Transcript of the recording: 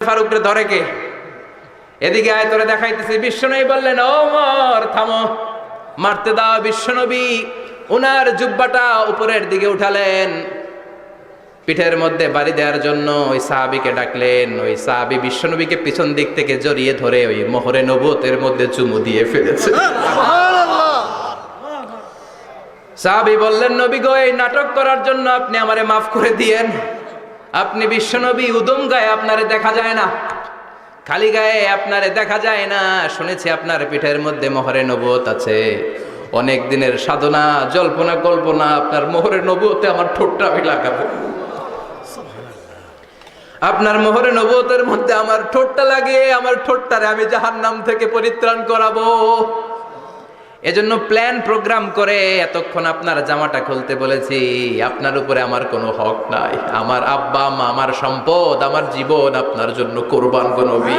ফারুকরে ধরে কে? এদিকে আয়, তোরে দেখাইতেছি। বিশ্বনবী বললেন, ও ওমর থামো, মারতে দাও। বিশ্বনবী উনার জুব্বাটা উপরের দিকে উঠালেন, পিঠের মধ্যে বাড়ি দেওয়ার জন্য ওই সাহাবীকে ডাকলেন। ওই সাহাবী বিশ্বনবীকে পিছন দিক থেকে জড়িয়ে ধরে ওই মোহরে নবুয়তের মধ্যে চুমু দিয়ে ফেলেছে। সাহাবী বললেন, নবী গো, এই নাটক করার জন্য আপনি আমারে মাফ করে দিয়েন। আপনি বিশ্বনবী, উদম গায়ে আপনারে দেখা যায় না, খালি গায়ে আপনারে দেখা যায় না। শুনেছি আপনার পিঠের মধ্যে মোহরে নবুয়ত আছে। অনেক দিনের সাধনা, জল্পনা কল্পনা, আপনার মোহরে নবুয়তে আমার ঠোঁটটা আমি লাগাবো। আপনার মোহরে নবুয়তের মধ্যে আমার ঠোঁটটা লাগিয়ে আমার ঠোঁটটারে আমি জাহান্নাম থেকে পরিত্রাণ করাবো। এজন্য প্ল্যান প্রোগ্রাম করে এতক্ষণ আপনার জামাটা খুলতে বলেছি। আপনার উপরে আমার কোনো হক নাই। আমার আব্বা মা, আমার সম্পদ, আমার জীবন আপনার জন্য কোরবান গো নবী।